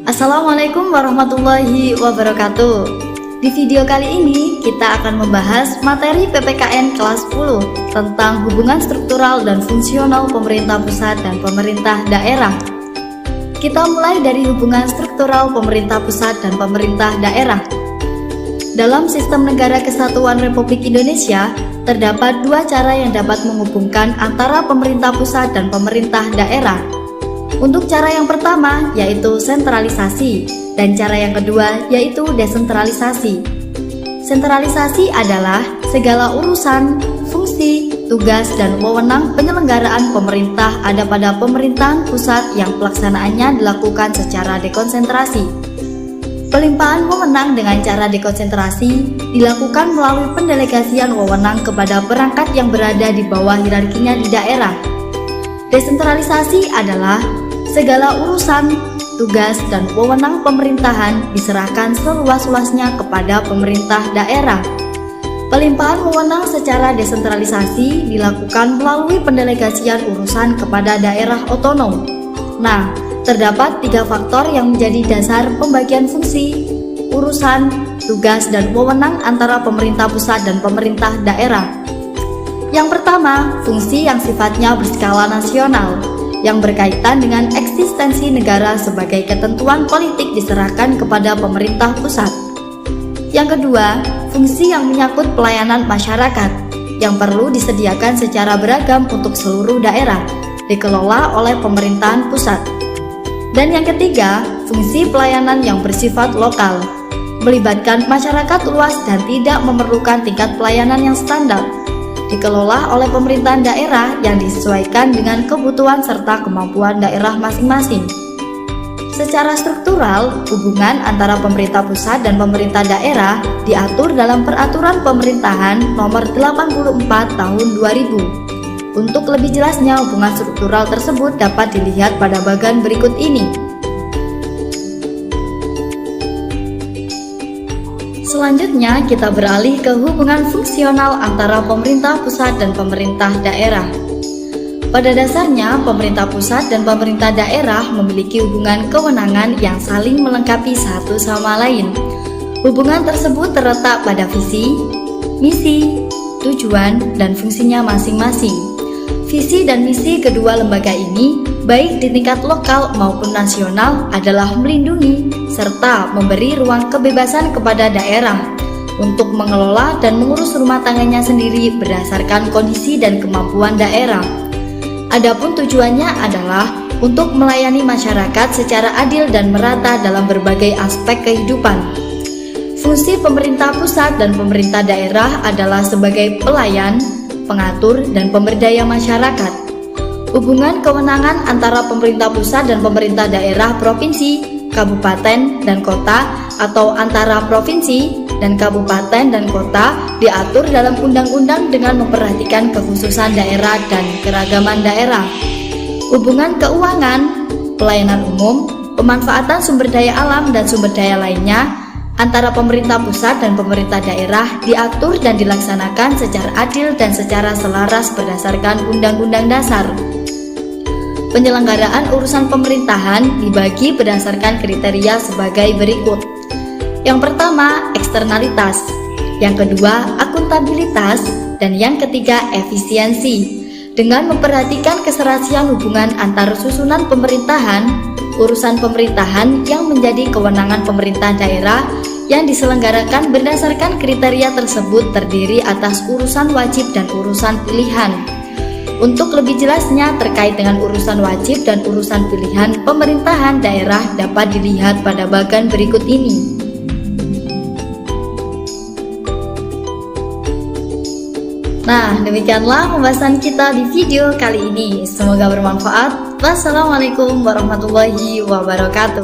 Assalamualaikum warahmatullahi wabarakatuh. Di video kali ini kita akan membahas materi PPKN kelas 10 tentang hubungan struktural dan fungsional pemerintah pusat dan pemerintah daerah. Kita mulai dari hubungan struktural pemerintah pusat dan pemerintah daerah. Dalam sistem negara kesatuan Republik Indonesia, terdapat dua cara yang dapat menghubungkan antara pemerintah pusat dan pemerintah daerah. Untuk cara yang pertama yaitu sentralisasi dan cara yang kedua yaitu desentralisasi. Sentralisasi adalah segala urusan, fungsi, tugas, dan wewenang penyelenggaraan pemerintah ada pada pemerintahan pusat yang pelaksanaannya dilakukan secara dekonsentrasi. Pelimpahan wewenang dengan cara dekonsentrasi dilakukan melalui pendelegasian wewenang kepada perangkat yang berada di bawah hierarkinya di daerah. Desentralisasi adalah segala urusan, tugas, dan wewenang pemerintahan diserahkan seluas-luasnya kepada pemerintah daerah. Pelimpahan wewenang secara desentralisasi dilakukan melalui pendelegasian urusan kepada daerah otonom. Nah, terdapat tiga faktor yang menjadi dasar pembagian fungsi, urusan, tugas, dan wewenang antara pemerintah pusat dan pemerintah daerah. Yang pertama, fungsi yang sifatnya berskala nasional, yang berkaitan dengan eksistensi negara sebagai ketentuan politik diserahkan kepada pemerintah pusat. Yang kedua, fungsi yang menyangkut pelayanan masyarakat, yang perlu disediakan secara beragam untuk seluruh daerah, dikelola oleh pemerintahan pusat. Dan yang ketiga, fungsi pelayanan yang bersifat lokal, melibatkan masyarakat luas dan tidak memerlukan tingkat pelayanan yang standar, dikelola oleh pemerintahan daerah yang disesuaikan dengan kebutuhan serta kemampuan daerah masing-masing. Secara struktural, hubungan antara pemerintah pusat dan pemerintah daerah diatur dalam Peraturan Pemerintahan Nomor 84 Tahun 2000. Untuk lebih jelasnya hubungan struktural tersebut dapat dilihat pada bagian berikut ini. Selanjutnya kita beralih ke hubungan fungsional antara pemerintah pusat dan pemerintah daerah. Pada dasarnya, pemerintah pusat dan pemerintah daerah memiliki hubungan kewenangan yang saling melengkapi satu sama lain. Hubungan tersebut terletak pada visi, misi, tujuan, dan fungsinya masing-masing. Visi dan misi kedua lembaga ini, baik di tingkat lokal maupun nasional, adalah melindungi serta memberi ruang kebebasan kepada daerah untuk mengelola dan mengurus rumah tangganya sendiri berdasarkan kondisi dan kemampuan daerah. Adapun tujuannya adalah untuk melayani masyarakat secara adil dan merata dalam berbagai aspek kehidupan. Fungsi pemerintah pusat dan pemerintah daerah adalah sebagai pelayan, pengatur, dan pemberdaya masyarakat. Hubungan kewenangan antara pemerintah pusat dan pemerintah daerah provinsi, kabupaten, dan kota atau antara provinsi dan kabupaten dan kota diatur dalam undang-undang dengan memperhatikan kekhususan daerah dan keragaman daerah. Hubungan keuangan, pelayanan umum, pemanfaatan sumber daya alam dan sumber daya lainnya antara pemerintah pusat dan pemerintah daerah diatur dan dilaksanakan secara adil dan secara selaras berdasarkan Undang-Undang Dasar. Penyelenggaraan urusan pemerintahan dibagi berdasarkan kriteria sebagai berikut. Yang pertama, eksternalitas. Yang kedua, akuntabilitas. Dan yang ketiga, efisiensi. Dengan memperhatikan keserasian hubungan antar susunan pemerintahan, urusan pemerintahan yang menjadi kewenangan pemerintah daerah yang diselenggarakan berdasarkan kriteria tersebut terdiri atas urusan wajib dan urusan pilihan. Untuk lebih jelasnya terkait dengan urusan wajib dan urusan pilihan pemerintahan daerah dapat dilihat pada bagian berikut ini. Nah, demikianlah pembahasan kita di video kali ini. Semoga bermanfaat. Wassalamualaikum warahmatullahi wabarakatuh.